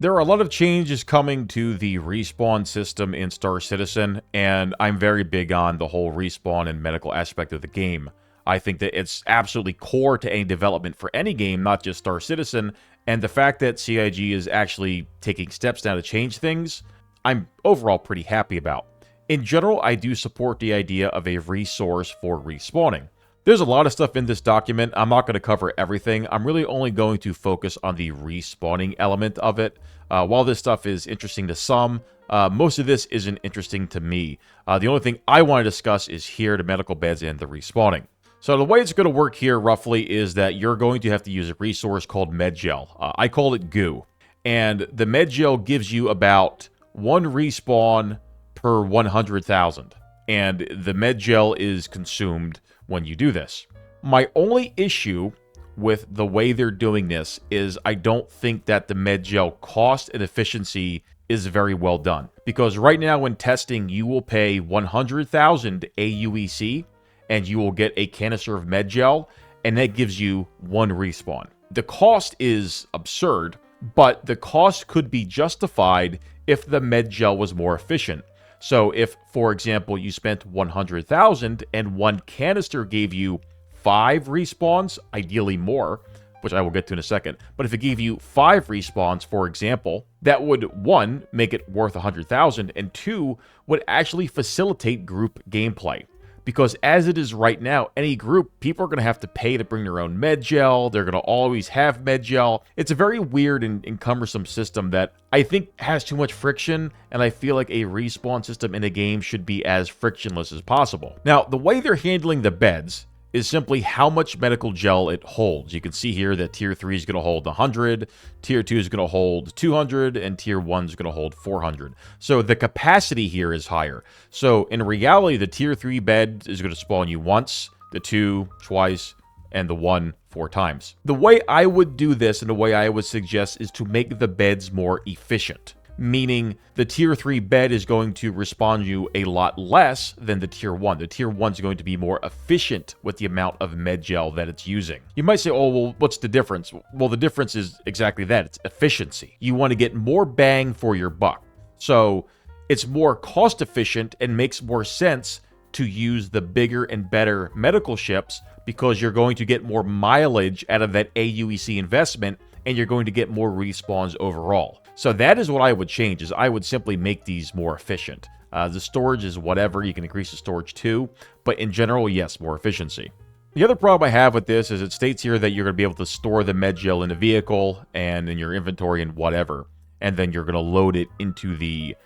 There are a lot of changes coming to the respawn system in Star Citizen, and I'm very big on the whole respawn and medical aspect of the game. I think that it's absolutely core to any development for any game, not just Star Citizen, and the fact that CIG is actually taking steps now to change things, I'm overall pretty happy about. In general, I do support the idea of a resource for respawning. There's a lot of stuff in this document. I'm not going to cover everything. I'm really only going to focus on the respawning element of it. While this stuff is interesting to some, most of this isn't interesting to me. The only thing I want to discuss is here, the medical beds and the respawning. So the way it's going to work here, roughly, is that you're going to have to use a resource called MedGel. I call it Goo. And the MedGel gives you about 1 respawn per 100,000. And the MedGel is consumed when you do this. My only issue with the way they're doing this is I don't think that the MedGel cost and efficiency is very well done. Because right now when testing, you will pay 100,000 AUEC and you will get a canister of MedGel, and that gives you 1 respawn. The cost is absurd, but the cost could be justified if the MedGel was more efficient. So if, for example, you spent 100,000 and 1 canister gave you 5 respawns, ideally more, which I will get to in a second, but if it gave you 5 respawns, for example, that would, 1, make it worth 100,000, and 2, would actually facilitate group gameplay. Because as it is right now, any group, people are going to have to pay to bring their own MedGel. They're going to always have MedGel. It's a very weird and cumbersome system that I think has too much friction, and I feel like a respawn system in a game should be as frictionless as possible. Now, the way they're handling the beds is simply how much medical gel it holds. You can see here that Tier 3 is going to hold 100, Tier 2 is going to hold 200, and Tier 1 is going to hold 400. So the capacity here is higher. So in reality, the Tier 3 bed is going to spawn you once, the 2 twice, and the 1 4 times. The way I would do this and the way I would suggest is to make the beds more efficient. Meaning the Tier 3 bed is going to respawn you a lot less than the Tier 1. The Tier 1 is going to be more efficient with the amount of MedGel that it's using. You might say, oh, well, what's the difference? Well, the difference is exactly that. It's efficiency. You want to get more bang for your buck. So it's more cost efficient and makes more sense to use the bigger and better medical ships because you're going to get more mileage out of that AUEC investment and you're going to get more respawns overall. So that is what I would change, is I would simply make these more efficient. The storage is whatever, you can increase the storage too, but in general, yes, more efficiency. The other problem I have with this is it states here that you're going to be able to store the MedGel in a vehicle and in your inventory and whatever, and then you're going to load it into the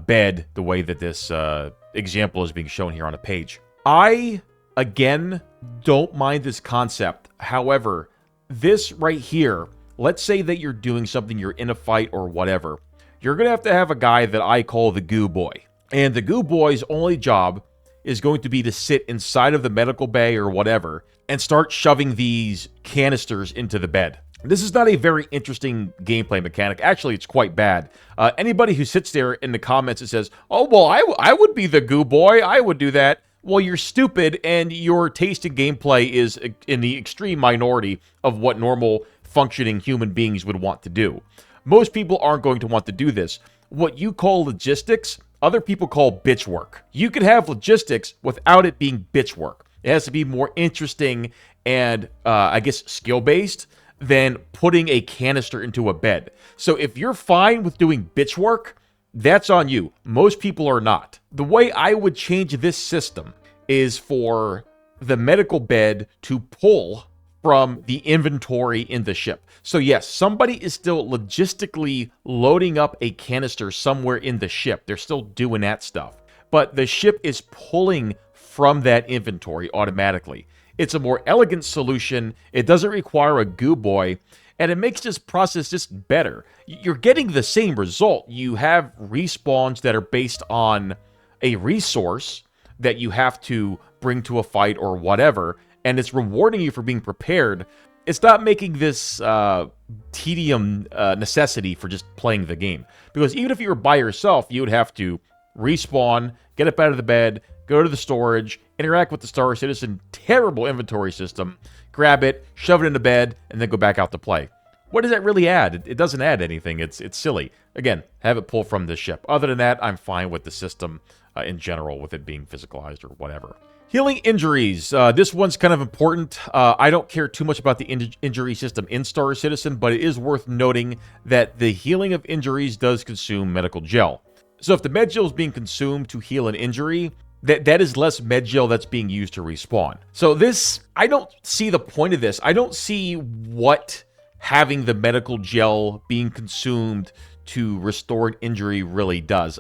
bed the way that this example is being shown here on a page. I, again, don't mind this concept. However, this right here, let's say that you're doing something, you're in a fight or whatever. You're going to have a guy that I call the Goo Boy. And the Goo Boy's only job is going to be to sit inside of the medical bay or whatever and start shoving these canisters into the bed. This is not a very interesting gameplay mechanic. Actually, it's quite bad. Anybody who sits there in the comments and says, oh, well, I would be the Goo Boy. I would do that. Well, you're stupid and your taste in gameplay is in the extreme minority of what normal functioning human beings would want to do. Most people aren't going to want to do this. What you call logistics, other people call bitch work. You could have logistics without it being bitch work. It has to be more interesting and, I guess, skill-based than putting a canister into a bed. So if you're fine with doing bitch work, that's on you. Most people are not. The way I would change this system is for the medical bed to pull from the inventory in the ship. So yes, somebody is still logistically loading up a canister somewhere in the ship. They're still doing that stuff. But the ship is pulling from that inventory automatically. It's a more elegant solution. It doesn't require a Goo Boy, and it makes this process just better. You're getting the same result. You have respawns that are based on a resource that you have to bring to a fight or whatever, and it's rewarding you for being prepared. It's not making this tedium necessity for just playing the game. Because even if you were by yourself, you would have to respawn, get up out of the bed, go to the storage, interact with the Star Citizen terrible inventory system, grab it, shove it in the bed, and then go back out to play. What does that really add? It doesn't add anything. It's silly. Again, have it pull from the ship. Other than that, I'm fine with the system in general, with it being physicalized or whatever. Healing injuries. This one's kind of important. I don't care too much about the injury system in Star Citizen, but it is worth noting that the healing of injuries does consume medical gel. So if the MedGel is being consumed to heal an injury, that is less MedGel that's being used to respawn. So this, I don't see the point of this. I don't see what having the medical gel being consumed to restore an injury really does.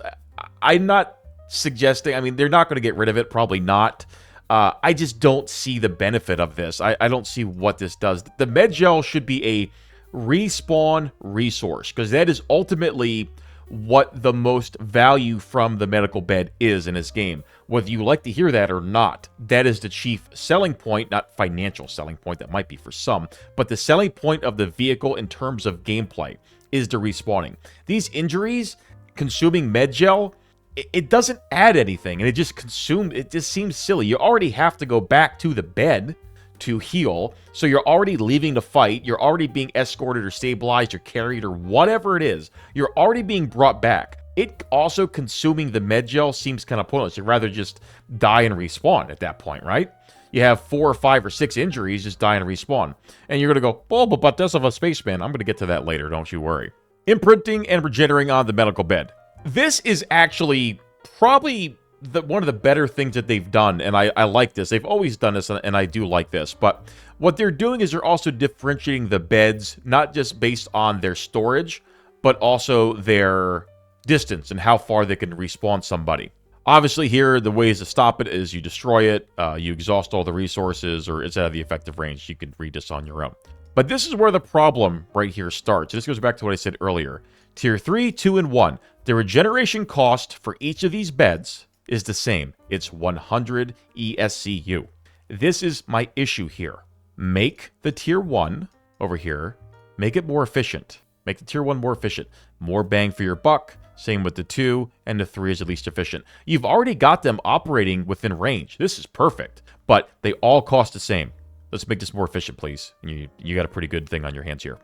I'm not suggesting, I mean, they're not going to get rid of it, probably not. I just don't see the benefit of this. I don't see what this does. The MedGel should be a respawn resource, because that is ultimately what the most value from the medical bed is in this game. Whether you like to hear that or not, that is the chief selling point, not financial selling point, that might be for some, but the selling point of the vehicle in terms of gameplay is the respawning. These injuries, consuming MedGel, it doesn't add anything, and it just seems silly. You already have to go back to the bed to heal, so you're already leaving the fight, you're already being escorted or stabilized or carried or whatever it is, you're already being brought back. It also consuming the MedGel seems kind of pointless. You'd rather just die and respawn at that point, right? You have 4 or 5 or 6 injuries, just die and respawn. And you're going to go, oh, but that's of a Spaceman. I'm going to get to that later, don't you worry. Imprinting and regenerating on the medical bed. This is actually probably one of the better things that they've done, and I like this. They've always done this, and I do like this. But what they're doing is they're also differentiating the beds, not just based on their storage, but also their distance and how far they can respawn somebody. Obviously, here, the ways to stop it is you destroy it, you exhaust all the resources, or it's out of the effective range. You can read this on your own. But this is where the problem right here starts. This goes back to what I said earlier. Tier 3, 2, and 1. The regeneration cost for each of these beds is the same. It's 100 ESCU. This is my issue here. Make the tier 1 over here, make it more efficient. Make the tier 1 more efficient. More bang for your buck. Same with the 2, and the 3 is the least efficient. You've already got them operating within range. This is perfect, but they all cost the same. Let's make this more efficient, please. You got a pretty good thing on your hands here.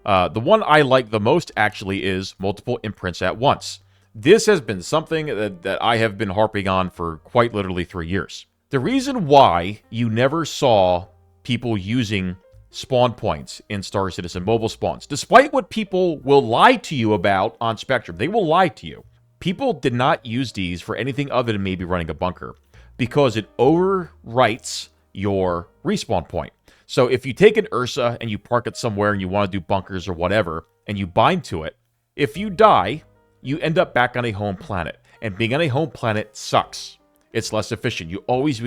The one I like the most, actually, is multiple imprints at once. This has been something that I have been harping on for quite literally 3 years. The reason why you never saw people using spawn points in Star Citizen mobile spawns, despite what people will lie to you about on Spectrum, they will lie to you. People did not use these for anything other than maybe running a bunker, because it overwrites your respawn point. So if you take an Ursa and you park it somewhere and you want to do bunkers or whatever, and you bind to it, if you die, you end up back on a home planet. And being on a home planet sucks. It's less efficient. You always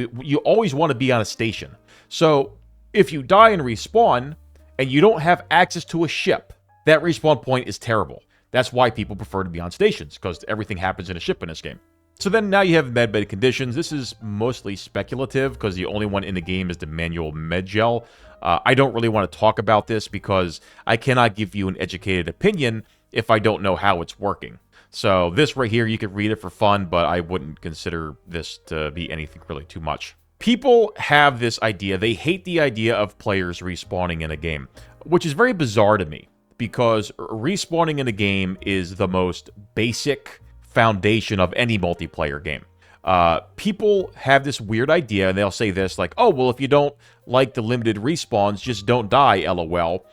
want to be on a station. So if you die and respawn, and you don't have access to a ship, that respawn point is terrible. That's why people prefer to be on stations, because everything happens in a ship in this game. So then now you have MedBed Conditions. This is mostly speculative, because the only one in the game is the manual MedGel. I don't really want to talk about this, because I cannot give you an educated opinion if I don't know how it's working. So this right here, you could read it for fun, but I wouldn't consider this to be anything really too much. People have this idea. They hate the idea of players respawning in a game, which is very bizarre to me, because respawning in a game is the most basic foundation of any multiplayer game. People have this weird idea, and they'll say this, like, oh, well, if you don't like the limited respawns, just don't die, LOL.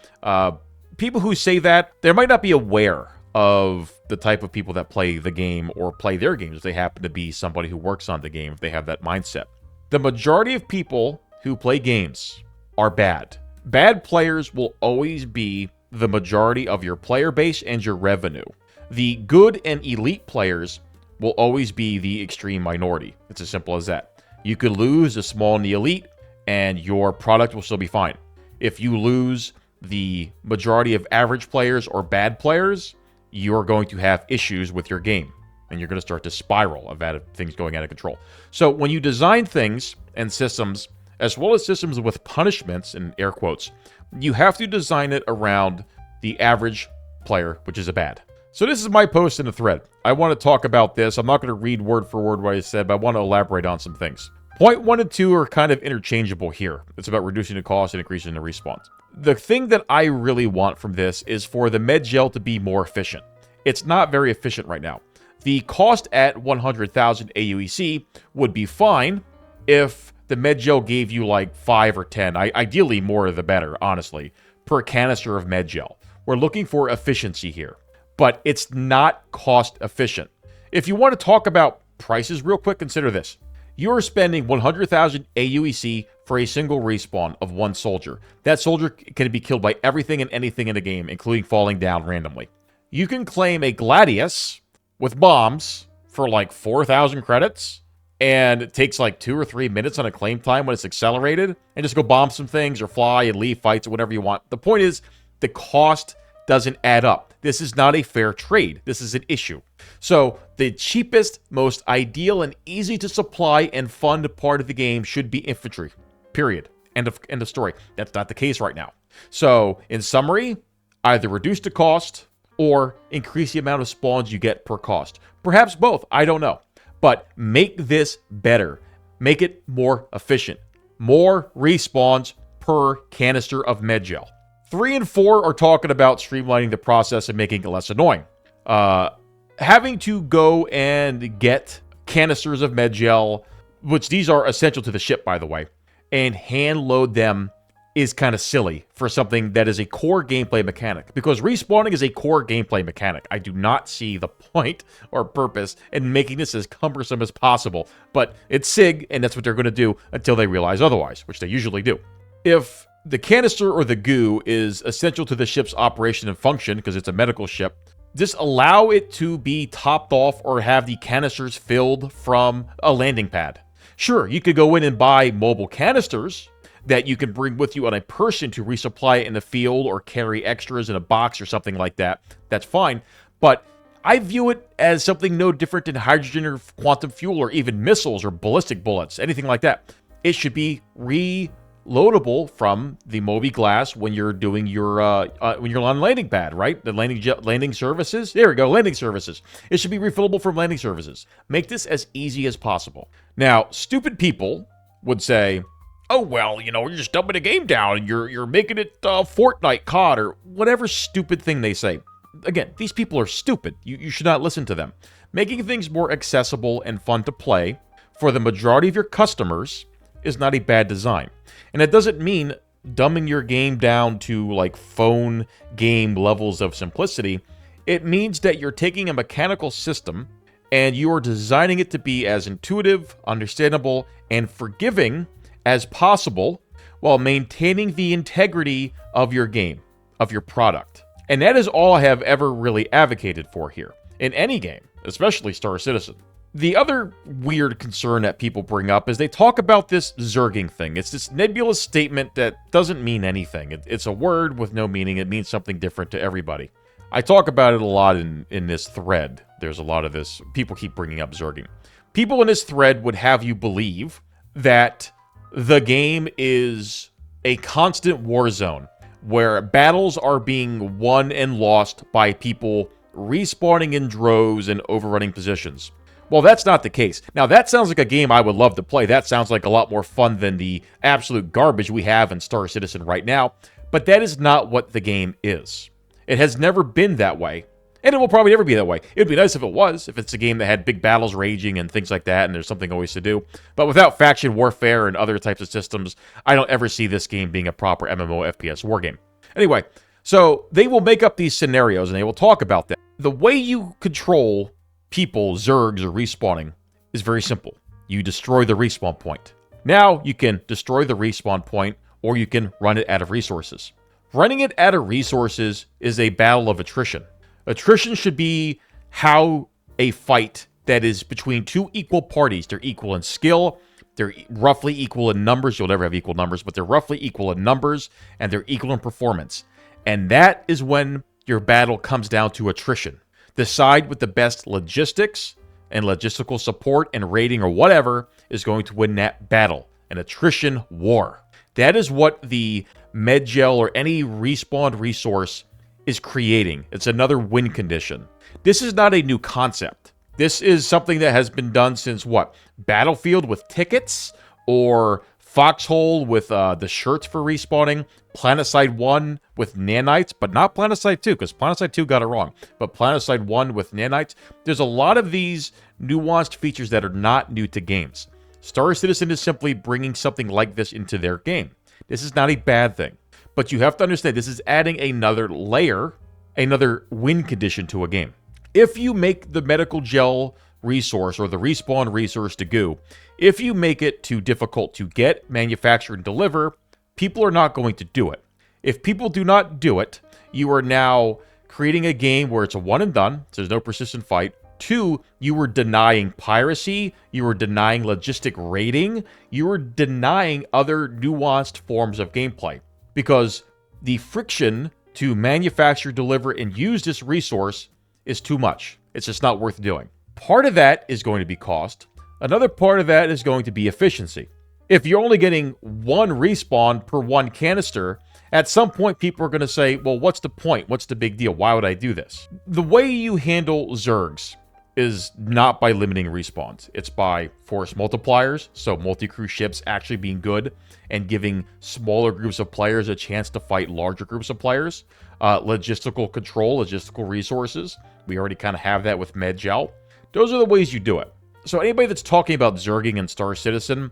People who say that, they might not be aware of the type of people that play the game or play their games if they happen to be somebody who works on the game, if they have that mindset. The majority of people who play games are bad. Bad players will always be the majority of your player base and your revenue. The good and elite players will always be the extreme minority. It's as simple as that. You could lose a small and the elite, and your product will still be fine. If you lose the majority of average players or bad players, you're going to have issues with your game, and you're going to start to spiral of things going out of control. So when you design things and systems, as well as systems with punishments, in air quotes, you have to design it around the average player, which is a bad. So this is my post in the thread. I want to talk about this. I'm not going to read word for word what I said, but I want to elaborate on some things. Point 1 and 2 are kind of interchangeable here. It's about reducing the cost and increasing the response. The thing that I really want from this is for the MedGel to be more efficient. It's not very efficient right now. The cost at 100,000 AUEC would be fine if the MedGel gave you like 5 or 10, ideally more the better, honestly, per canister of MedGel. We're looking for efficiency here, but it's not cost efficient. If you want to talk about prices real quick, consider this. You are spending 100,000 AUEC for a single respawn of one soldier. That soldier can be killed by everything and anything in the game, including falling down randomly. You can claim a Gladius with bombs for like 4,000 credits, and it takes like 2 or 3 minutes on a claim time when it's accelerated, and just go bomb some things or fly and leave fights or whatever you want. The point is, the cost doesn't add up. This is not a fair trade. This is an issue. So the cheapest, most ideal, and easy to supply and fund part of the game should be infantry. Period. End of story. That's not the case right now. So in summary, either reduce the cost or increase the amount of spawns you get per cost. Perhaps both. I don't know. But make this better. Make it more efficient. More respawns per canister of MedGel. 3 and 4 are talking about streamlining the process and making it less annoying. Having to go and get canisters of MedGel, which these are essential to the ship, by the way, and hand load them is kind of silly for something that is a core gameplay mechanic, because respawning is a core gameplay mechanic. I do not see the point or purpose in making this as cumbersome as possible, but it's CIG, and that's what they're going to do until they realize otherwise, which they usually do. If the canister or the goo is essential to the ship's operation and function, because it's a medical ship, just allow it to be topped off or have the canisters filled from a landing pad. Sure, you could go in and buy mobile canisters that you can bring with you on a person to resupply it in the field or carry extras in a box or something like that. That's fine. But I view it as something no different than hydrogen or quantum fuel or even missiles or ballistic bullets, anything like that. It should be reloadable from the Moby Glass when you're doing your when you're on landing pad, right? The landing services. There we go, landing services. It should be refillable from landing services. Make this as easy as possible. Now, stupid people would say, oh, well, you know, you're just dumbing the game down and you're making it Fortnite COD or whatever stupid thing they say. Again, these people are stupid. You should not listen to them. Making things more accessible and fun to play for the majority of your customers is not a bad design. And it doesn't mean dumbing your game down to like phone game levels of simplicity. It means that you're taking a mechanical system and you are designing it to be as intuitive, understandable, and forgiving as possible while maintaining the integrity of your game, of your product. And that is all I have ever really advocated for here, in any game, especially Star Citizen. The other weird concern that people bring up is they talk about this Zerging thing. It's this nebulous statement that doesn't mean anything. It's a word with no meaning. It means something different to everybody. I talk about it a lot in this thread. There's a lot of this. People keep bringing up Zerging. People in this thread would have you believe that the game is a constant war zone where battles are being won and lost by people respawning in droves and overrunning positions. Well, that's not the case. Now, that sounds like a game I would love to play. That sounds like a lot more fun than the absolute garbage we have in Star Citizen right now. But that is not what the game is. It has never been that way. And it will probably never be that way. It would be nice if it was, if it's a game that had big battles raging and things like that, and there's something always to do. But without faction warfare and other types of systems, I don't ever see this game being a proper MMO FPS war game. Anyway, so they will make up these scenarios and they will talk about them. The way you control people, Zergs, or respawning is very simple. You destroy the respawn point. Now you can destroy the respawn point, or you can run it out of resources. Running it out of resources is a battle of attrition. Attrition should be how a fight that is between two equal parties. They're equal in skill, they're roughly equal in numbers. You'll never have equal numbers, but they're roughly equal in numbers, and they're equal in performance. And that is when your battle comes down to attrition. The side with the best logistics and logistical support and rating or whatever is going to win that battle. An attrition war. That is what the MedGel or any respawned resource is creating. It's another win condition. This is not a new concept. This is something that has been done since what? Battlefield with tickets? or Foxhole with the shirts for respawning, Planetside 1 with nanites, but not Planetside 2, because Planetside 2 got it wrong, but Planetside 1 with nanites. There's a lot of these nuanced features that are not new to games. Star Citizen is simply bringing something like this into their game. This is not a bad thing, but you have to understand this is adding another layer, another win condition to a game. If you make the medical gel resource or the respawn resource to Goo, if you make it too difficult to get, manufacture, and deliver, people are not going to do it. If people do not do it, you are now creating a game where it's a one and done, so there's no persistent fight. 2, you were denying piracy, you were denying logistic raiding, you were denying other nuanced forms of gameplay. Because the friction to manufacture, deliver, and use this resource is too much. It's just not worth doing. Part of that is going to be cost. Another part of that is going to be efficiency. If you're only getting 1 respawn per 1 canister, at some point people are going to say, well, what's the point? What's the big deal? Why would I do this? The way you handle Zergs is not by limiting respawns. It's by force multipliers, so multi-crew ships actually being good and giving smaller groups of players a chance to fight larger groups of players. Logistical control, logistical resources. We already kind of have that with MedGel. Those are the ways you do it. So anybody that's talking about Zerging and Star Citizen,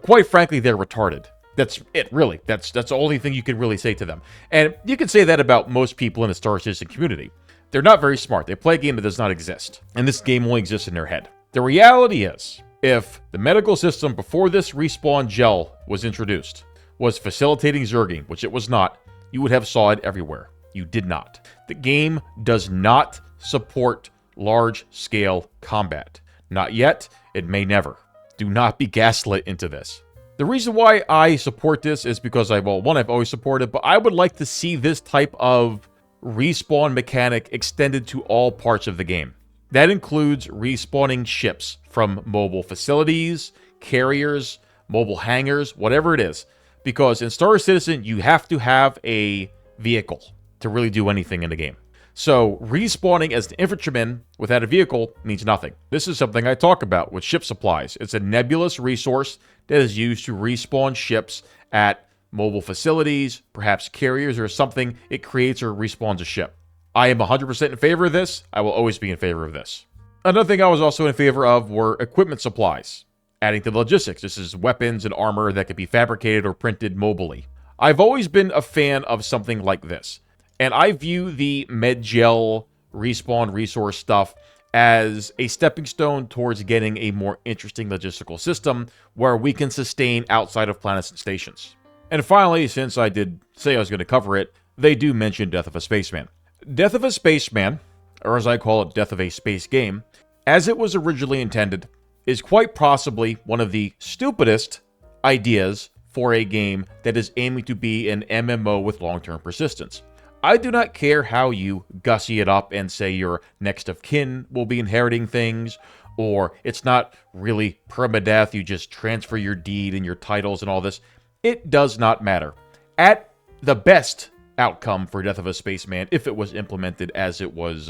quite frankly, they're retarded. That's it, really. That's the only thing you can really say to them. And you can say that about most people in the Star Citizen community. They're not very smart. They play a game that does not exist. And this game only exists in their head. The reality is, if the medical system before this respawn gel was introduced was facilitating Zerging, which it was not, you would have saw it everywhere. You did not. The game does not support large-scale combat. Not yet. It may never. Do not be gaslit into this. The reason why I support this is because I've always supported, but I would like to see this type of respawn mechanic extended to all parts of the game. That includes respawning ships from mobile facilities, carriers, mobile hangars, whatever it is. Because in Star Citizen, you have to have a vehicle to really do anything in the game. So respawning as an infantryman without a vehicle means nothing. This is something I talk about with ship supplies. It's a nebulous resource that is used to respawn ships at mobile facilities, perhaps carriers or something. It creates or respawns a ship. I am 100% in favor of this. I will always be in favor of this. Another thing I was also in favor of were equipment supplies. Adding to the logistics. This is weapons and armor that could be fabricated or printed mobily. I've always been a fan of something like this. And I view the MedGel respawn resource stuff as a stepping stone towards getting a more interesting logistical system where we can sustain outside of planets and stations. And finally, since I did say I was going to cover it, they do mention Death of a Spaceman. Death of a Spaceman, or as I call it, Death of a Space Game, as it was originally intended, is quite possibly one of the stupidest ideas for a game that is aiming to be an MMO with long-term persistence. I do not care how you gussy it up and say your next of kin will be inheriting things, or it's not really permadeath, you just transfer your deed and your titles and all this. It does not matter. At the best outcome for Death of a Spaceman, if it was implemented as it was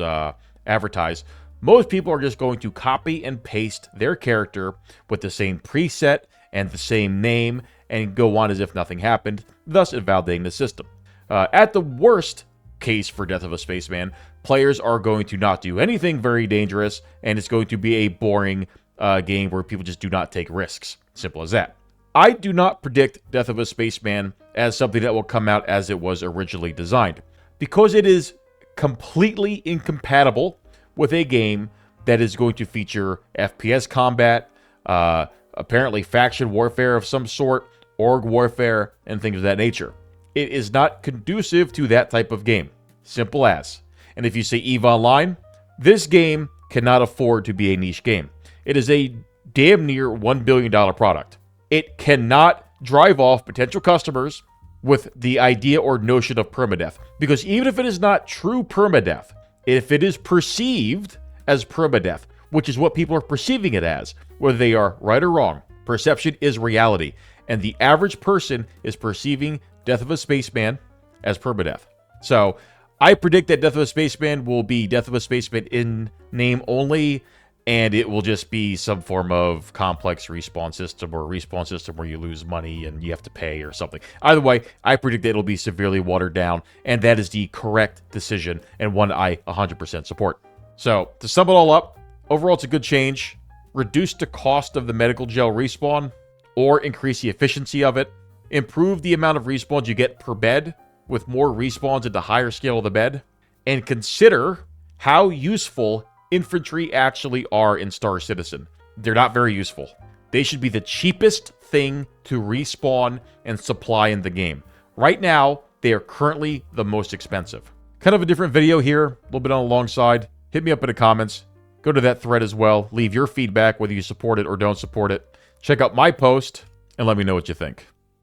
advertised, most people are just going to copy and paste their character with the same preset and the same name and go on as if nothing happened, thus invalidating the system. At the worst case for Death of a Spaceman, players are going to not do anything very dangerous, and it's going to be a boring game where people just do not take risks. Simple as that. I do not predict Death of a Spaceman as something that will come out as it was originally designed, because it is completely incompatible with a game that is going to feature FPS combat, apparently faction warfare of some sort, org warfare, and things of that nature. It is not conducive to that type of game. Simple as. And if you say EVE Online, this game cannot afford to be a niche game. It is a damn near $1 billion product. It cannot drive off potential customers with the idea or notion of permadeath. Because even if it is not true permadeath, if it is perceived as permadeath, which is what people are perceiving it as, whether they are right or wrong, perception is reality. And the average person is perceiving Death of a Spaceman as permadeath. So I predict that Death of a Spaceman will be Death of a Spaceman in name only, and it will just be some form of complex respawn system or respawn system where you lose money and you have to pay or something. Either way, I predict that it'll be severely watered down, and that is the correct decision and one I 100% support. So, to sum it all up, overall it's a good change. Reduce the cost of the medical gel respawn, or increase the efficiency of it. Improve the amount of respawns you get per bed, with more respawns at the higher scale of the bed. And consider how useful infantry actually are in Star Citizen. They're not very useful. They should be the cheapest thing to respawn and supply in the game. Right now, they are currently the most expensive. Kind of a different video here, a little bit on the long side. Hit me up in the comments. Go to that thread as well. Leave your feedback, whether you support it or don't support it. Check out my post, and let me know what you think.